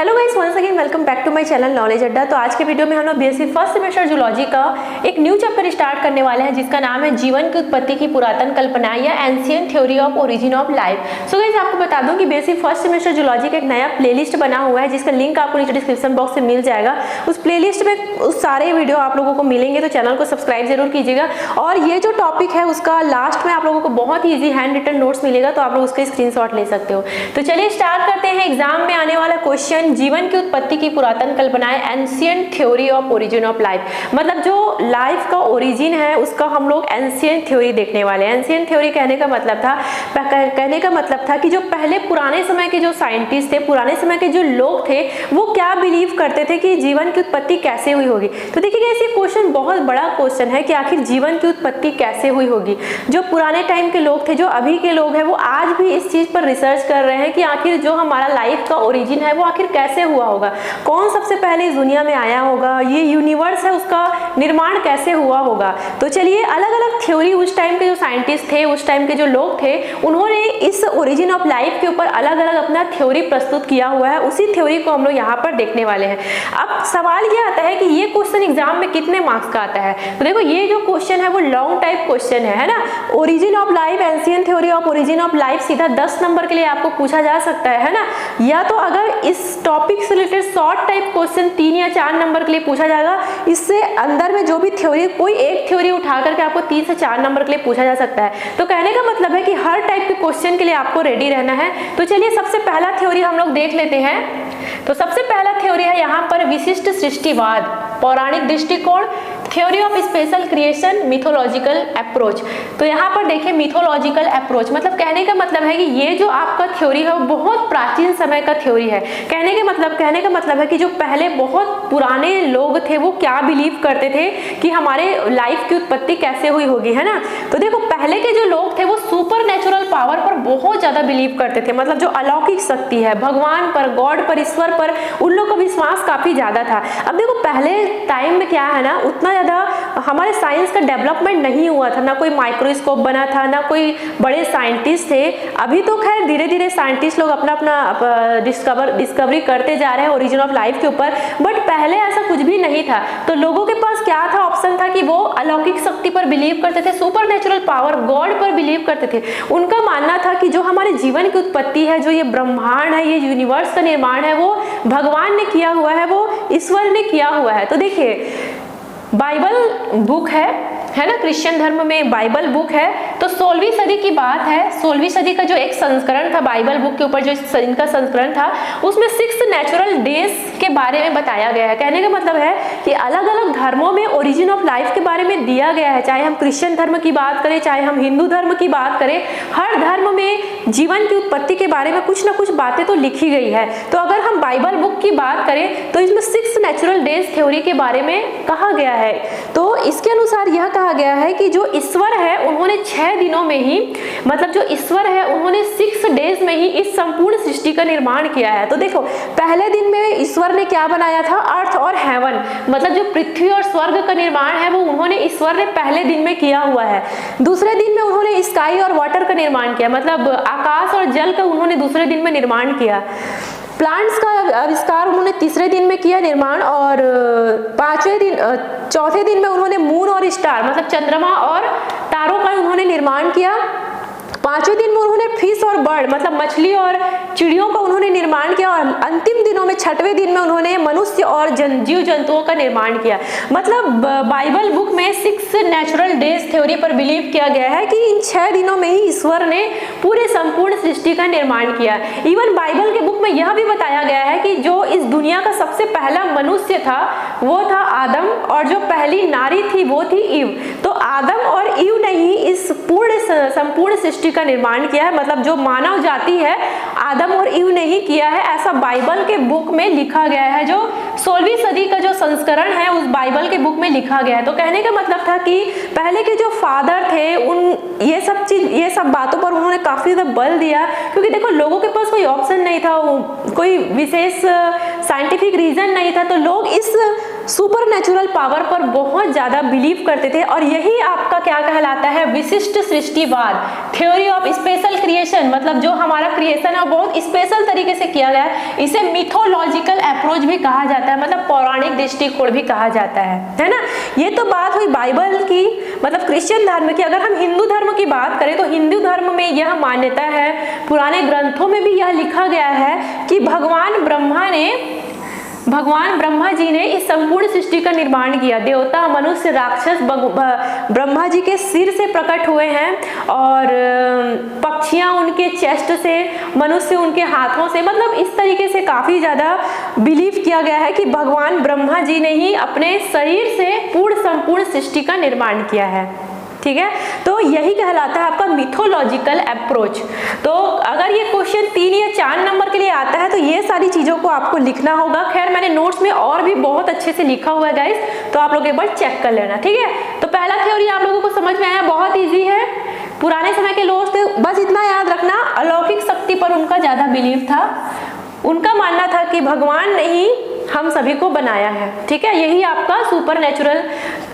Hello guys, once again welcome back to my channel Knowledge Adda. तो आज के video में हम लोग बीएससी फर्स्ट सेमेस्टर जूलॉजी का एक न्यू चैप्टर स्टार्ट करने वाले हैं जिसका नाम है जीवन की उत्पत्ति की पुरातन कल्पना या ancient theory of origin of life. So guys, आपको बता दूं कि बीएससी फर्स्ट सेमेस्टर जूलॉजी का एक नया प्लेलिस्ट बना हुआ है जिसका लिंक आपको नीचे डिस्क्रिप्शन बॉक्स में मिल जाएगा। उस प्लेलिस्ट में उस सारे वीडियो आप लोगों को मिलेंगे, तो चैनल को सब्सक्राइब जरूर कीजिएगा। और ये जो टॉपिक है उसका लास्ट में आप लोगों को बहुत ही ईजी हैंड रिटन नोट्स मिलेगा, तो आप लोग उसका स्क्रीनशॉट ले सकते हो। तो चलिए स्टार्ट करते हैं एग्जाम में आने वाला क्वेश्चन, जीवन की उत्पत्ति की पुरातन कल्पनाएं, ancient theory of origin of life. मतलब जो लाइफ का ओरिजिन है उसका हम लोग एंशिएंट थ्योरी देखने वाले हैं। एंशिएंट थ्योरी कहने का मतलब था कि जो पहले पुराने समय के जो साइंटिस्ट थे, पुराने समय के जो लोग थे, वो क्या बिलीव करते थे कि जीवन की उत्पत्ति कैसे हुई होगी। तो देखिएगा, ये क्वेश्चन बहुत बड़ा क्वेश्चन है कि आखिर जीवन की उत्पत्ति कैसे हुई होगी। जो पुराने टाइम के लोग थे, जो अभी के लोग हैं, वो आज भी इस चीज पर रिसर्च कर रहे हैं कि आखिर जो हमारा लाइफ का ओरिजिन है वो आखिर कैसे हुआ होगा, कौन सबसे पहले इस दुनिया में आया होगा, ये यूनिवर्स है उसका निर्माण कैसे हुआ होगा। तो चलिए, अलग अलग थ्योरी उस टाइम के जो साइंटिस्ट थे, उस टाइम के जो लोग थे, उन्होंने इस ओरिजिन ऑफ लाइफ के ऊपर अलग अलग अपना थ्योरी प्रस्तुत किया हुआ है। उसी थ्योरी को हम लोग यहाँ पर देखने वाले हैं। अब सवाल ये आता है कि ये क्वेश्चन एग्जाम में कितने मार्क्स का आता है। तो देखो, ये जो क्वेश्चन है वो लॉन्ग टाइप क्वेश्चन है ना। Origin of life, ancient theory of origin of life सीधा 10 नंबर के लिए आपको पूछा जा सकता है ना। या तो अगर इस टॉपिक से रिलेटेड शॉर्ट टाइप क्वेश्चन 3 या 4 नंबर के लिए पूछा जाएगा। इससे अंदर में जो भी थ्योरी, कोई एक थ्योरी उठा करके आपको 3 से 4 नंबर के लिए पूछा जा सकता है। तो कहने का मतलब है कि हर टाइप के क्वेश्चन के लिए आपको रेडी रहना है। तो चलिए, सबसे पहला थ्योरी हम लोग देख लेते हैं। तो सबसे पहला थ्योरी है यहाँ पर विशिष्ट सृष्टिवाद, पौराणिक दृष्टिकोण, theory of special creation, mythological approach. तो यहाँ पर देखिए, मिथोलॉजिकल अप्रोच मतलब कहने का मतलब है कि ये जो आपका थ्योरी है वो बहुत प्राचीन समय का थ्योरी है। कहने का मतलब है कि जो पहले बहुत पुराने लोग थे वो क्या बिलीव करते थे कि हमारे लाइफ की उत्पत्ति कैसे हुई होगी, है ना। तो देखो, पहले के जो लोग थे वो सुपर नेचुरल पावर पर बहुत ज्यादा बिलीव करते थे। मतलब जो अलौकिक शक्ति है, भगवान पर, गॉड पर, ईश्वर पर, उन लोग का विश्वास काफी ज्यादा था। अब देखो, पहले टाइम में क्या है ना, उतना ज्यादा हमारे साइंस का डेवलपमेंट नहीं हुआ था, ना कोई माइक्रोस्कोप बना था, ना कोई बड़े साइंटिस्ट थे। अभी तो खैर धीरे धीरे साइंटिस्ट लोग अपना डिस्कवरी करते जा रहे हैं ओरिजिन ऑफ लाइफ के ऊपर, बट पहले ऐसा कुछ भी नहीं था। तो लोगों के पास क्या था, ऑप्शन था कि वो अलौकिक शक्ति पर बिलीव करते थे, सुपर नेचुरल पावर, गॉड पर बिलीव करते थे। उनका मानना था कि जो हमारे जीवन की उत्पत्ति है, जो ये ब्रह्मांड है, ये यूनिवर्स का निर्माण है, वो भगवान ने किया हुआ है, वो ईश्वर ने किया हुआ है। तो देखिए, बाइबल बुक है ना, क्रिश्चियन धर्म में बाइबल बुक है। तो 16वीं सदी की बात है। 16वीं सदी का जो एक संस्करण था बाइबल बुक के ऊपर, जो इनका संस्करण था, उसमें 6 नेचुरल डेज के बारे में बताया गया है। कहने का मतलब है कि अलग अलग धर्मों में ओरिजिन ऑफ लाइफ के बारे में दिया गया है। चाहे हम क्रिश्चियन धर्म की बात करें, चाहे हम हिंदू धर्म की बात करें, हर धर्म में जीवन की उत्पत्ति के बारे में कुछ ना कुछ बातें तो लिखी गई है। तो अगर हम बाइबल बुक की बात करें तो इसमें 6 नेचुरल डेज थ्योरी के बारे में कहा गया है। तो इसके अनुसार यह कहा गया है कि जो ईश्वर है उन्होंने 6 दिनों में ही, मतलब जो ईश्वर है उन्होंने 6 डेज में ही इस संपूर्ण सृष्टि का निर्माण किया है। तो देखो, पहले दिन में ईश्वर ने क्या बनाया था, अर्थ और हेवन, मतलब जो पृथ्वी और स्वर्ग का निर्माण है वो उन्होंने, ईश्वर ने पहले दिन में किया हुआ है। दूसरे दिन में उन्होंने स्काई और वाटर का निर्माण किया, मतलब आकाश और जल का उन्होंने दूसरे दिन में निर्माण किया। प्लांट्स का आविष्कार उन्होंने तीसरे दिन में किया निर्माण, और चौथे दिन में उन्होंने मून और स्टार, मतलब चंद्रमा और तारों का उन्होंने निर्माण किया। 5वें दिन में उन्होंने फिश और बर्ड, मतलब मछली और चिड़ियों का उन्होंने निर्माण किया। और अंतिम दिनों में 6वें दिन में उन्होंने मनुष्य और जीव जंतुओं का निर्माण किया। मतलब बाइबल बुक में 6 नेचुरल डेज थ्योरी पर बिलीव किया गया है कि इन 6 दिनों में ही ईश्वर ने पूरे संपूर्ण सृष्टि का निर्माण किया। इवन बाइबल के बुक में यह भी बताया गया है कि जो इस दुनिया का सबसे पहला मनुष्य था वो था आदम, और जो पहली नारी थी वो थी ईव। तो आदम और ईव ने ही इस संपूर्ण सृष्टि का निर्माण किया है। मतलब जो मानव जाति है, आदम और ईव ने ही किया है, ऐसा बाइबल के बुक में लिखा गया है। जो 16वीं सदी का जो संस्करण है उस बाइबल के बुक में लिखा गया है। तो कहने का मतलब था कि पहले के जो फादर थे, ये सब बातों पर उन्होंने काफी ज्यादा बल दिया, क्योंकि देखो, लोगों के पास कोई ऑप्शन नहीं था, कोई विशेष साइंटिफिक रीजन नहीं था। तो लोग इस सुपर नेचुरल पावर पर बहुत ज्यादा बिलीव करते थे और यही आपका क्या कहलाता है, विशिष्ट सृष्टिवाद, थ्योरी ऑफ स्पेशल क्रिएशन। मतलब जो हमारा क्रिएशन है बहुत स्पेशल तरीके से किया गया है। इसे मिथोलॉजिकल अप्रोच भी कहा जाता है, मतलब पौराणिक दृष्टिकोण भी कहा जाता है ना। ये तो बात हुई बाइबल की, मतलब क्रिश्चियन धर्म की। अगर हम हिंदू धर्म की बात करें तो हिंदू धर्म में यह मान्यता है, पुराने ग्रंथों में भी यह लिखा गया है कि भगवान ब्रह्मा जी ने इस संपूर्ण सृष्टि का निर्माण किया। देवता, मनुष्य, राक्षस ब्रह्मा जी के सिर से प्रकट हुए हैं और पक्षियां उनके चेस्ट से, मनुष्य उनके हाथों से। मतलब इस तरीके से काफी ज्यादा बिलीव किया गया है कि भगवान ब्रह्मा जी ने ही अपने शरीर से संपूर्ण सृष्टि का निर्माण किया है। ठीक है, तो यही कहलाता है आपका मिथोलॉजिकल अप्रोच। तो अगर ये क्वेश्चन 3 या 4 नंबर के लिए आता है तो ये सारी चीजों को आपको लिखना होगा। खैर मैंने नोट्स में और भी बहुत अच्छे से लिखा हुआ है गाइस, तो आप लोग एक बार चेक कर लेना। ठीक है, तो पहला थ्योरी आप लोगों को समझ में आया, बहुत ईजी है। पुराने समय के लोग थे, बस इतना याद रखना, अलौकिक शक्ति पर उनका ज्यादा बिलीव था। उनका मानना था कि भगवान ने ही हम सभी को बनाया है। ठीक है, यही आपका सुपर नेचुरल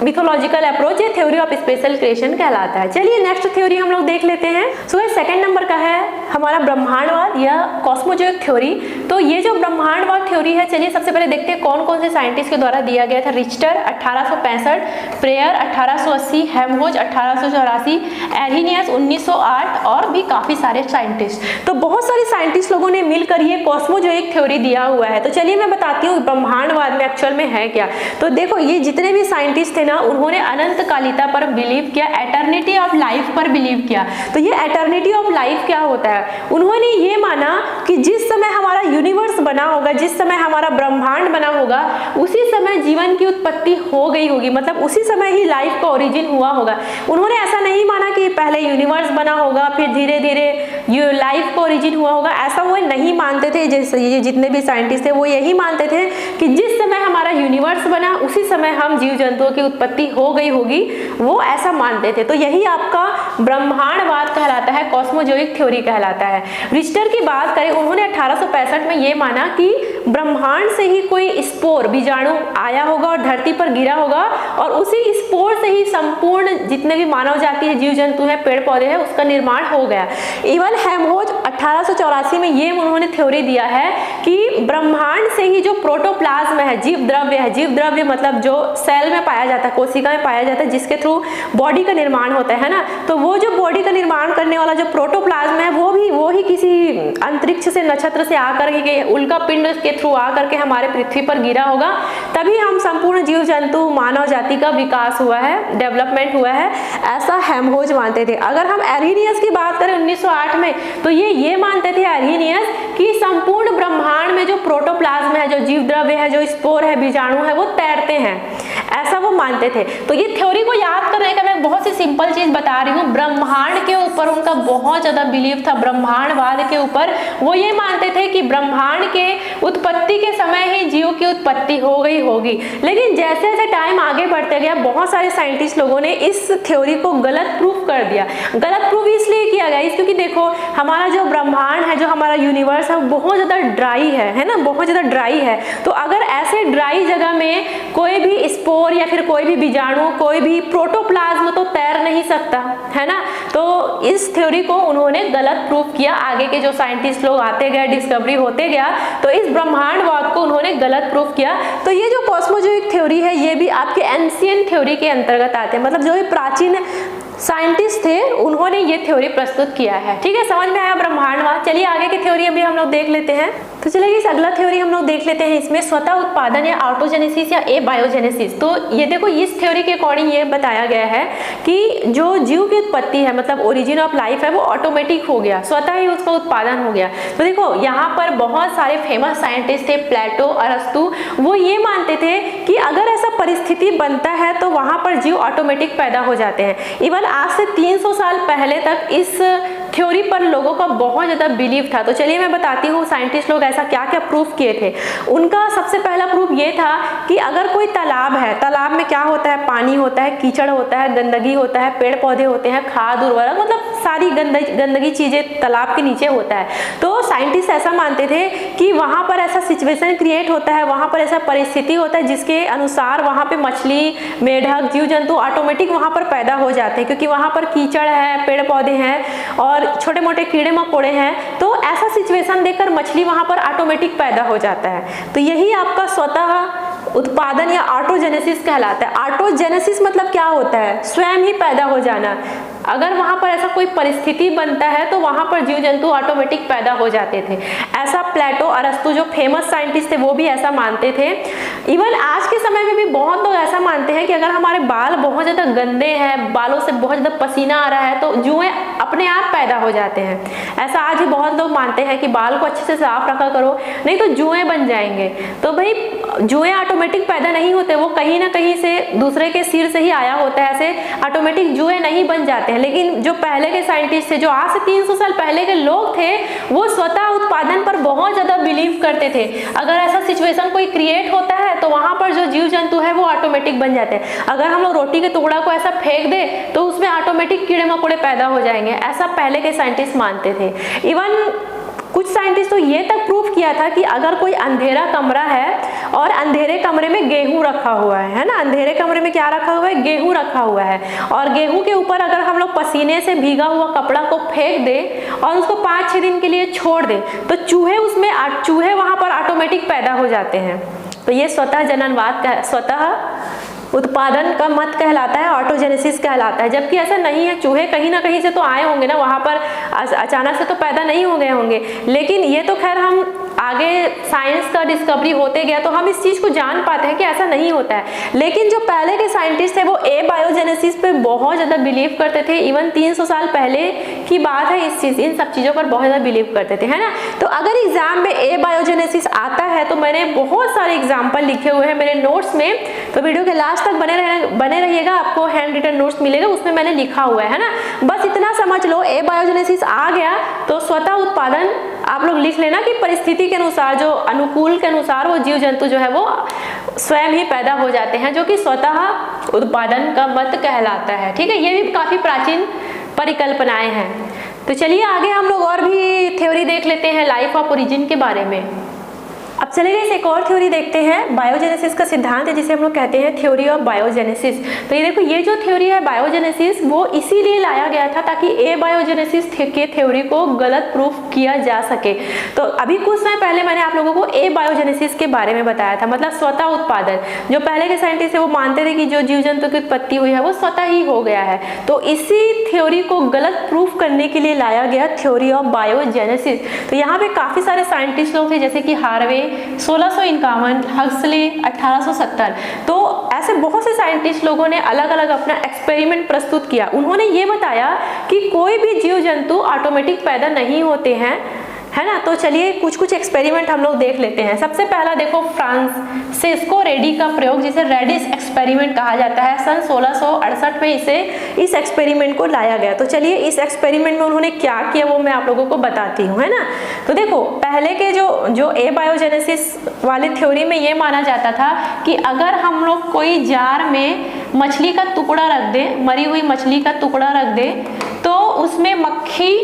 मिथोलॉजिकल अप्रोच है, थ्योरी ऑफ स्पेशल क्रिएशन कहलाता है। चलिए नेक्स्ट थ्योरी हम लोग देख लेते हैं। सो सेकंड नंबर का है हमारा ब्रह्मांडवाद या कॉस्मोजोइक थ्योरी। तो ये जो ब्रह्मांडवाद थ्योरी है, चलिए सबसे पहले देखते हैं कौन कौन से साइंटिस्ट के द्वारा दिया गया था। रिच्टर 1865, प्रेयर 1880, हेल्महोल्ट्ज 1884, एर्हीनियस 1908 और भी काफी सारे साइंटिस्ट। तो बहुत सारे साइंटिस्ट लोगों ने मिलकर ये कॉस्मोजोइक थ्योरी दिया हुआ है। तो चलिए मैं बताती हूँ ब्रह्मांडवाद में एक्चुअल में है क्या। तो देखो ये जितने भी साइंटिस्ट थे ना, उन्होंने अनंत कालिता पर बिलीव किया, एटर्निटी ऑफ लाइफ पर बिलीव किया। तो ये एटर्निटी ऑफ लाइफ क्या होता है, उन्होंने ये माना कि जिस समय हमारा यूनिवर्स बना होगा, जिस समय हमारा ब्रह्मांड बना होगा, उसी समय जीवन की उत्पत्ति हो गई होगी। मतलब उसी समय ही लाइफ का ओरिजिन हुआ होगा। उन्होंने ऐसा नहीं माना कि पहले यूनिवर्स बना होगा फिर धीरे धीरे ये लाइफ का ओरिजिन हुआ होगा, ऐसा वो नहीं मानते थे। जैसे ये जितने भी साइंटिस्ट थे वो यही मानते थे कि जिस समय हमारा यूनिवर्स बना उसी समय हम जीव जंतुओं की उत्पत्ति हो गई होगी, वो ऐसा मानते थे। तो यही आपका ब्रह्मांडवाद कहलाता है, कॉस्मोजोइक थ्योरी कहलाता है। रिच्टर की बात करें, उन्होंने 1865 में ये माना कि ब्रह्मांड से ही कोई स्पोर, बीजाणु आया होगा और धरती पर गिरा होगा और उसी स्पोर से ही संपूर्ण जितने भी मानव जाति है, जीव जंतु है, पेड़ पौधे है, उसका निर्माण हो गया। इवन हेल्महोल्ट्ज 1884 में ये उन्होंने थ्योरी दिया है कि ब्रह्मांड से ही जो प्रोटोप्लाज्म है, जीव द्रव्य है, जीव द्रव्य मतलब जो सेल में पाया जाता है, कोशिका में पाया जाता है, जिसके थ्रू बॉडी का निर्माण होता है ना, तो वो जो बॉडी का निर्माण करने वाला जो प्रोटोप्लाज्म है वो ही किसी अंतरिक्ष से, नक्षत्र से आकर के, उल्का पिंड के थ्रू आकर के हमारे पृथ्वी पर गिरा होगा, तभी हम संपूर्ण जीव जंतु मानव जाति का विकास हुआ है, डेवलपमेंट हुआ है, ऐसा हेल्महोल्ट्ज मानते थे। अगर हम एर्हीनियस की बात करें 1908 में, तो ये मानते थे एर्हीनियस कि संपूर्ण ब्रह्मांड में जो प्रोटोप्लाज्म है, जो जीव द्रव्य है, जो स्पोर है, बीजाणु है, वो तैरते हैं, ऐसा वो मानते थे। तो ये थ्योरी को याद करने का मैं बहुत सी सिंपल चीज बता रही हूँ। ब्रह्मांड के ऊपर उनका बहुत ज्यादा बिलीव था, ब्रह्मांडवाद के ऊपर। वो ये मानते थे कि ब्रह्मांड के उत्पत्ति के समय ही जीव की उत्पत्ति हो गई होगी। लेकिन जैसे जैसे टाइम आगे बढ़ते गया, बहुत सारे साइंटिस्ट लोगों ने इस थ्योरी को गलत प्रूफ कर दिया। गलत प्रूफ इसलिए किया गया क्योंकि देखो हमारा जो ब्रह्मांड है, जो हमारा यूनिवर्स है, वो बहुत ज्यादा ड्राई है ना, बहुत ज्यादा ड्राई है। तो अगर ऐसे ड्राई जगह में कोई भी स्पोर या फिर कोई भी बीजाणु, कोई भी प्रोटोप्लाज्म तो तैर नहीं सकता है ना। तो इस थ्योरी को उन्होंने गलत प्रूफ किया। आगे के जो साइंटिस्ट लोग आते गए, डिस्कवरी होते गया, तो इस ब्रह्मांडवाद को उन्होंने गलत प्रूफ किया। तो ये जो कॉस्मोजोइक थ्योरी है, ये भी आपके एंशिएंट थ्योरी के अंतर्गत आते हैं। मतलब जो भी प्राचीन साइंटिस्ट थे उन्होंने ये थ्योरी प्रस्तुत किया है। ठीक है, समझ में आया ब्रह्मांडवाद। चलिए आगे की थ्योरी अभी हम लोग देख लेते हैं। तो चलिए इस अगला थ्योरी हम लोग देख लेते हैं। इसमें स्वतः उत्पादन या ऑटोजेनेसिस या एबायोजेनेसिस। तो ये देखो इस थ्योरी के अकॉर्डिंग ये बताया गया है कि जो जीव की उत्पत्ति है, मतलब ओरिजिन ऑफ लाइफ है, वो ऑटोमेटिक हो गया, स्वतः ही उसका उत्पादन हो गया। तो देखो यहाँ पर बहुत सारे फेमस साइंटिस्ट थे, प्लेटो, अरस्तु, वो ये मानते थे कि अगर ऐसा परिस्थिति बनता है तो वहां पर जीव ऑटोमेटिक पैदा हो जाते हैं। इवन आज से 300 साल पहले तक इस थ्योरी पर लोगों का बहुत ज्यादा बिलीव था। तो चलिए मैं बताती हूँ साइंटिस्ट लोग ऐसा क्या क्या प्रूफ किए थे। उनका सबसे पहला प्रूफ ये था कि अगर कोई तालाब है, तालाब में क्या होता है, पानी होता है, कीचड़ होता है, गंदगी होता है, पेड़ पौधे होते हैं, खाद उर्वरक, मतलब सारी गंदगी चीजें तालाब के नीचे होता है। तो साइंटिस्ट ऐसा मानते थे कि वहां पर ऐसा सिचुएशन क्रिएट होता है, वहां पर ऐसा परिस्थिति होता है जिसके अनुसार वहां पे मछली, मेढक, जीव जंतु ऑटोमेटिक वहां पर पैदा हो जाते हैं, क्योंकि वहां पर कीचड़ है, पेड़ पौधे हैं और छोटे मोटे कीड़े मकोड़े हैं। तो ऐसा सिचुएशन देखकर मछली वहां पर ऑटोमेटिक पैदा हो जाता है। तो यही आपका स्वतः उत्पादन या ऑटोजेनेसिस कहलाता है। ऑटोजेनेसिस मतलब क्या होता है? स्वयं ही पैदा हो जाना। अगर वहां पर ऐसा कोई परिस्थिति बनता है तो वहां पर जीव जंतु ऑटोमेटिक पैदा हो जाते थे। ऐसा प्लेटो, अरस्तु जो फेमस साइंटिस्ट थे वो भी ऐसा मानते थे। इवन आज के समय में भी बहुत लोग ऐसा मानते हैं कि अगर हमारे बाल बहुत ज्यादा गंदे हैं, बालों से बहुत ज्यादा पसीना आ रहा है तो जुएं अपने आप पैदा हो जाते हैं। ऐसा आज भी बहुत लोग मानते हैं कि बाल को अच्छे से साफ रखा करो, नहीं तो जुएं बन जाएंगे। तो भाई जुएं ऑटोमेटिक पैदा नहीं होते, वो कहीं ना कहीं से दूसरे के सिर से ही आया होता है। ऐसे ऑटोमेटिक जुएं नहीं बन जाते हैं। लेकिन जो पहले के साइंटिस्ट थे, जो आज से 300 साल पहले के लोग थे, वो स्वतः उत्पादन पर बहुत ज्यादा बिलीव करते थे। अगर ऐसा सिचुएशन कोई क्रिएट होता है तो वहां पर जो जीव जंतु है वो ऑटोमेटिक बन जाते हैं। अगर हम लोग रोटी के टुकड़ा को ऐसा फेंक दे तो उसमें ऑटोमेटिक कीड़े मकोड़े पैदा हो जाएंगे, ऐसा पहले के साइंटिस्ट मानते थे। इवन कुछ साइंटिस्ट तो ये तक प्रूव किया था कि अगर कोई अंधेरा कमरा है और अंधेरे कमरे में गेहूं रखा हुआ है ना, अंधेरे कमरे में क्या रखा हुआ है? गेहूं रखा हुआ है, और गेहूं के ऊपर अगर हम लोग पसीने से भीगा हुआ कपड़ा को फेंक दे और उसको 5-6 दिन के लिए छोड़ दे तो चूहे वहां पर ऑटोमेटिक पैदा हो जाते हैं। तो ये स्वतः जननवाद का, स्वतः उत्पादन का मत कहलाता है, ऑटोजेनेसिस कहलाता है। जबकि ऐसा नहीं है, चूहे कहीं ना कहीं से तो आए होंगे ना, वहां पर अचानक से तो पैदा नहीं हो गए होंगे। लेकिन ये तो खैर हम आगे साइंस का डिस्कवरी होते गया तो हम इस चीज को जान पाते हैं कि ऐसा नहीं होता है। लेकिन जो पहले के साइंटिस्ट थे वो एबायोजेनेसिस पे बहुत ज्यादा बिलीव करते थे। इवन 300 साल पहले की बात है, इन सब चीजों पर बहुत ज्यादा बिलीव करते थे, है ना। तो अगर एग्जाम में एबायोजेनेसिस आता है तो मैंने बहुत सारे एग्जाम्पल लिखे हुए हैं मेरे नोट्स में, तो वीडियो के लास्ट तक बने रहिएगा, आपको हैंड रिटन नोट्स मिलेगा, उसमें मैंने लिखा हुआ है ना। बस इतना समझ लो, एबायोजेनेसिस आ गया तो स्वतः उत्पादन आप लोग लिख लेना कि परिस्थिति के अनुसार, जो अनुकूल के अनुसार वो जीव जंतु जो है वो स्वयं ही पैदा हो जाते हैं, जो कि स्वतः उत्पादन का मत कहलाता है। ठीक है, ये भी काफी प्राचीन परिकल्पनाएं हैं। तो चलिए आगे हम लोग और भी थ्योरी देख लेते हैं लाइफ ऑफ ओरिजिन के बारे में। अब चलिए इस एक और थ्योरी देखते हैं। बायोजेनेसिस का सिद्धांत है जिसे हम लोग कहते हैं थ्योरी ऑफ बायोजेनेसिस। तो ये देखो, ये जो थ्योरी है बायोजेनेसिस, वो इसीलिए लाया गया था ताकि एबायोजेनेसिस के थ्योरी को गलत प्रूफ किया जा सके। तो अभी कुछ समय पहले मैंने आप लोगों को एबायोजेनेसिस के बारे में बताया था, मतलब स्वतः उत्पादन। जो पहले के साइंटिस्ट है वो मानते थे कि जो जीव जंतु की उत्पत्ति हुई है वो स्वतः ही हो गया है। तो इसी थ्योरी को गलत प्रूफ करने के लिए लाया गया थ्योरी ऑफ बायोजेनेसिस। तो यहाँ पे काफी सारे साइंटिस्ट लोग थे, जैसे कि हार्वे 1651, हक्सले 1870। तो ऐसे बहुत से साइंटिस्ट लोगों ने अलग अलग अपना एक्सपेरिमेंट प्रस्तुत किया। उन्होंने ये बताया कि कोई भी जीव जंतु ऑटोमेटिक पैदा नहीं होते हैं, है ना। तो चलिए कुछ एक्सपेरिमेंट हम लोग देख लेते हैं। सबसे पहला देखो, फ्रांसिस्को रेडी का प्रयोग, जिसे रेडिस एक्सपेरिमेंट कहा जाता है, सन 1668 में इस एक्सपेरिमेंट को लाया गया। तो चलिए इस एक्सपेरिमेंट में उन्होंने क्या किया वो मैं आप लोगों को बताती हूँ, है ना। तो देखो, पहले के जो एबायोजेनेसिस वाली थ्योरी में ये माना जाता था कि अगर हम लोग कोई जार में मछली का टुकड़ा रख दें, मरी हुई मछली का टुकड़ा रख दें, तो उसमें मक्खी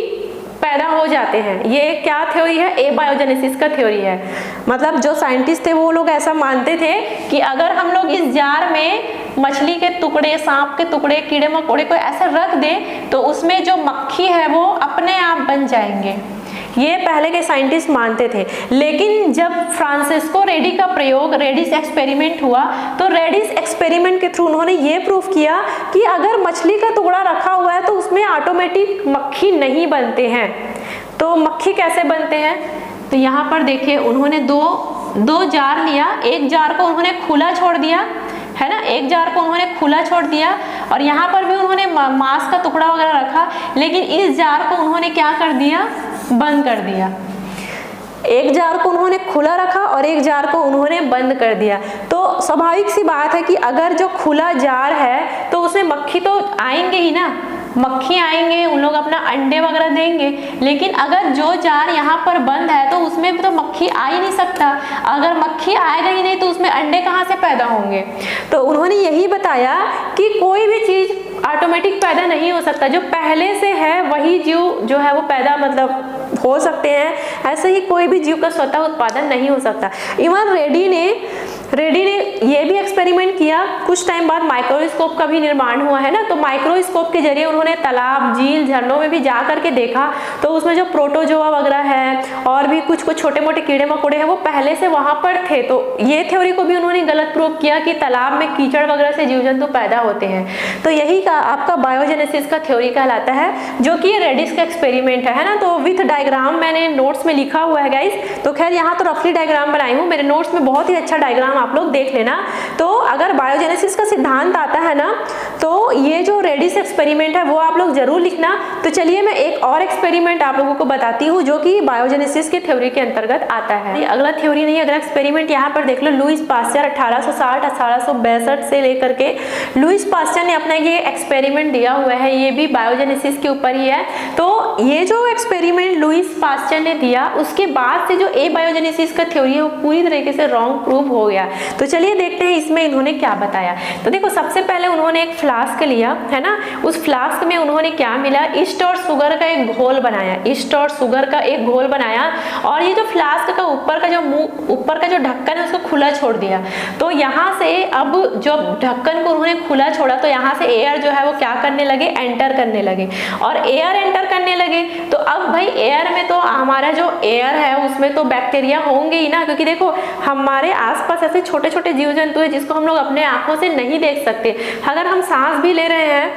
पैदा हो जाते हैं। ये क्या थ्योरी है? एबायोजेनेसिस का थ्योरी है। मतलब जो साइंटिस्ट थे वो लोग ऐसा मानते थे कि अगर हम लोग इस जार में मछली के टुकड़े, सांप के टुकड़े, कीड़े मकोड़े को ऐसे रख दें तो उसमें जो मक्खी है वो अपने आप बन जाएंगे। ये पहले के साइंटिस्ट मानते थे। लेकिन जब फ्रांसिस्को रेडी का प्रयोग, रेडिस एक्सपेरिमेंट हुआ, तो रेडिस एक्सपेरिमेंट के थ्रू उन्होंने ये प्रूफ किया कि अगर मछली का टुकड़ा रखा हुआ है तो उसमें ऑटोमेटिक मक्खी नहीं बनते हैं। तो मक्खी कैसे बनते हैं? तो यहाँ पर देखिए, उन्होंने दो जार लिया। एक जार को उन्होंने खुला छोड़ दिया, है ना, एक जार को उन्होंने खुला छोड़ दिया, और यहाँ पर भी उन्होंने मांस का टुकड़ा वगैरह रखा। लेकिन इस जार को उन्होंने क्या कर दिया? बंद कर दिया। एक जार को उन्होंने खुला रखा और एक जार को उन्होंने बंद कर दिया। तो स्वाभाविक सी बात है कि अगर जो खुला जार है तो उसमें मक्खी तो आएंगे ही ना, मक्खी आएंगे, उन लोग अपना अंडे वगैरह देंगे। लेकिन अगर जो जार यहाँ पर बंद है तो उसमें तो मक्खी आ ही नहीं सकता। अगर मक्खी आएगा ही नहीं तो उसमें अंडे कहाँ से पैदा होंगे? तो उन्होंने यही बताया कि कोई भी चीज ऑटोमेटिक पैदा नहीं हो सकता, जो पहले से है वही जीव जो है वो पैदा मतलब हो सकते हैं, ऐसे ही कोई भी जीव का स्वतः उत्पादन नहीं हो सकता। इवन रेड्डी ने ये भी एक्सपेरिमेंट किया, कुछ टाइम बाद माइक्रोस्कोप का भी निर्माण हुआ है ना, तो माइक्रोस्कोप के जरिए उन्होंने तालाब, झील, झरनों में भी जा करके देखा, तो उसमें जो प्रोटोजोआ वगैरह है और भी कुछ छोटे मोटे कीड़े मकोड़े हैं वो पहले से वहां पर थे। तो ये थ्योरी को भी उन्होंने गलत प्रूव किया कि तालाब में कीचड़ वगैरह से जीव जंतु पैदा होते हैं। तो यही का आपका बायोजेनेसिस का थ्योरी कहलाता है, जो कि ये रेडिस का एक्सपेरिमेंट है ना। तो विथ डायग्राम मैंने नोट्स में लिखा हुआ है गाइस, तो खैर यहाँ तो रफली डायग्राम बनाई हूँ, मेरे नोट्स में बहुत ही अच्छा डायग्राम आप लोग देख लेना। तो अगर बायोजेनेसिस का सिद्धांत आता है ना, तो ये जो रेडिस एक्सपेरिमेंट है वो आप लोग जरूर लिखना। तो चलिए मैं एक और एक्सपेरिमेंट आप लोगों को बताती हूँ जो कि बायोजेनेसिस के थ्योरी के अंतर्गत आता है। ये अगला थ्योरी नहीं, अगला एक्सपेरिमेंट यहाँ पर देख लो। लुईस पास्चर 1860-1862 से लेकर के लुईस पास्चर ने अपना ये एक्सपेरिमेंट दिया हुआ है, ये भी बायोजेनेसिस के ऊपर ही है। तो ये जो एक्सपेरिमेंट लुईस पास्चर ने दिया, उसके बाद से जो बायोजेनेसिस का थ्योरी है वो पूरी तरीके से रॉन्ग प्रूव हो गया। तो चलिए देखते हैं इसमें इन्होंने क्या बताया। तो देखो सबसे पहले उन्होंने एक फ्लास्क लिया है ना, उस फ्लास्क में उन्होंने क्या मिला, ईस्ट और शुगर का एक घोल बनाया, ईस्ट और शुगर का एक घोल बनाया, और ये जो फ्लास्क का ऊपर का जो ढक्कन है उसको खुला छोड़ दिया। तो यहाँ से अब जब ढक्कन को उन्होंने खुला छोड़ा तो यहाँ से एयर जो है वो क्या करने लगे, एंटर करने लगे, और एयर एंटर करने लगे। तो अब भाई एयर में तो हमारा जो एयर है उसमें तो बैक्टीरिया होंगे ही ना, क्योंकि देखो हमारे आसपास ऐसे छोटे छोटे जीव जंतु है जिसको हम लोग अपने आंखों से नहीं देख सकते। अगर हम सांस भी ले रहे हैं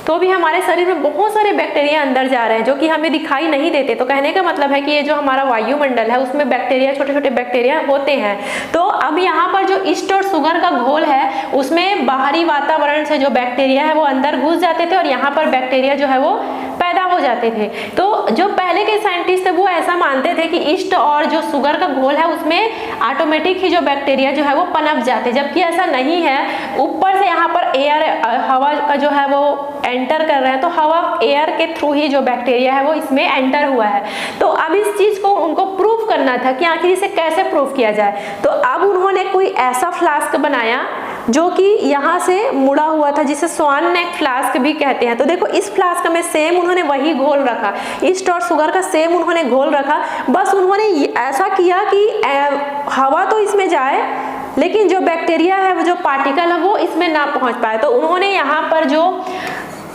तो भी हमारे शरीर में बहुत सारे बैक्टीरिया अंदर जा रहे हैं जो कि हमें दिखाई नहीं देते। तो कहने का मतलब है कि ये जो हमारा वायुमंडल है उसमें बैक्टीरिया, छोटे छोटे बैक्टीरिया होते हैं। तो अब यहाँ पर जो ईस्ट और शुगर का घोल है उसमें बाहरी वातावरण से जो बैक्टीरिया है वो अंदर घुस जाते थे और यहाँ पर बैक्टीरिया जो है वो पैदा हो जाते थे। तो जो पहले के साइंटिस्ट थे वो ऐसा मानते थे कि ईस्ट और जो शुगर का घोल है उसमें ऑटोमेटिक ही जो बैक्टीरिया जो है वो पनप जाते, जबकि ऐसा नहीं है। ऊपर से यहाँ पर एयर, हवा का जो है वो एंटर कर रहे हैं, तो हवा एयर के थ्रू ही जो बैक्टीरिया है वो इसमें एंटर हुआ है। तो अब इस चीज को उनको प्रूव करना था कि आखिर इसे कैसे प्रूव किया जाए। तो अब उन्होंने कोई ऐसा फ्लास्क बनाया जो कि यहाँ से मुड़ा हुआ था, जिसे स्वान नेक फ्लास्क भी कहते हैं। तो देखो इस फ्लास्क में सेम उन्होंने वही घोल रखा, ईस्ट और शुगर का सेम उन्होंने घोल रखा, बस उन्होंने ऐसा किया कि हवा तो इसमें जाए लेकिन जो बैक्टीरिया है, वो जो पार्टिकल है वो इसमें ना पहुंच पाए। तो उन्होंने यहाँ पर जो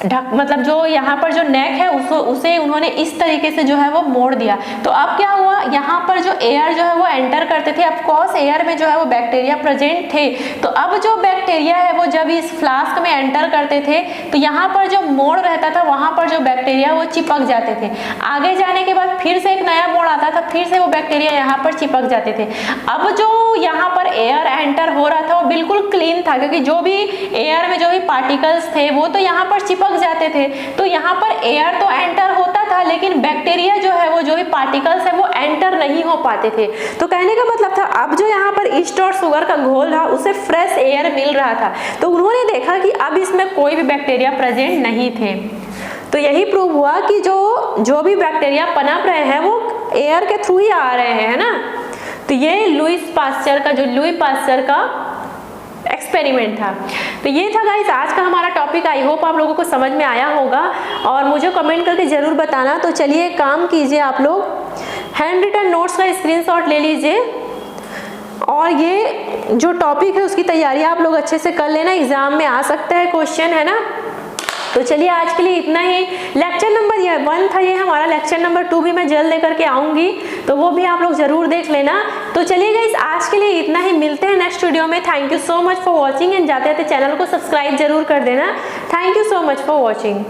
मतलब जो यहाँ पर जो नेक है उसे उन्होंने इस तरीके से जो है वो मोड़ दिया। तो अब क्या हुआ, यहाँ पर जो एयर जो है वो एंटर करते थे, ऑफ कोर्स एयर में जो है वो बैक्टीरिया प्रेजेंट थे। तो अब जो बैक्टीरिया है वो जब इस फ्लास्क में एंटर करते थे तो यहाँ पर जो मोड़ रहता था वहां पर जो बैक्टीरिया वो चिपक जाते थे। आगे जाने के बाद फिर से एक नया मोड़ आता था, फिर से वो बैक्टीरिया यहाँ पर चिपक जाते थे। अब जो यहाँ पर एयर एंटर हो रहा था वो बिल्कुल क्लीन था, क्योंकि जो भी एयर में जो भी पार्टिकल्स थे वो तो यहाँ पर चिपक जाते थे। तो यहाँ पर एयर तो एंटर होता था लेकिन बैक्टीरिया जो है वो जो भी पार्टिकल्स है वो एंटर नहीं हो पाते थे। तो कहने का मतलब था अब जो यहाँ पर ईस्ट और शुगर का घोल था उसे फ्रेश एयर मिल रहा था। तो उन्होंने देखा कि अब इसमें कोई भी बैक्टीरिया प्रेजेंट नहीं थे। तो यही प्रूव हुआ कि जो भी बैक्टीरिया पनप रहे हैं वो एयर के थ्रू ही आ रहे हैं, है ना। तो ये लुई पास्चर का एक्सपेरिमेंट था। तो ये था गाइस आज का हमारा टॉपिक। आई होप आप लोगों को समझ में आया होगा और मुझे कमेंट करके जरूर बताना। तो चलिए काम कीजिए, आप लोग हैंड रिटन नोट्स का स्क्रीनशॉट ले लीजिए और ये जो टॉपिक है उसकी तैयारी आप लोग अच्छे से कर लेना, एग्जाम में आ सकता है क्वेश्चन, है ना। तो चलिए आज के लिए इतना ही। लेक्चर नंबर 1 था ये हमारा, लेक्चर नंबर 2 भी मैं जल्द लेकर के आऊंगी, तो वो भी आप लोग जरूर देख लेना। तो चलिए गाइस आज के लिए इतना ही, मिलते हैं नेक्स्ट वीडियो में। Thank you so much for watching and जाते जाते चैनल को सब्सक्राइब जरूर कर देना। Thank you so much for watching.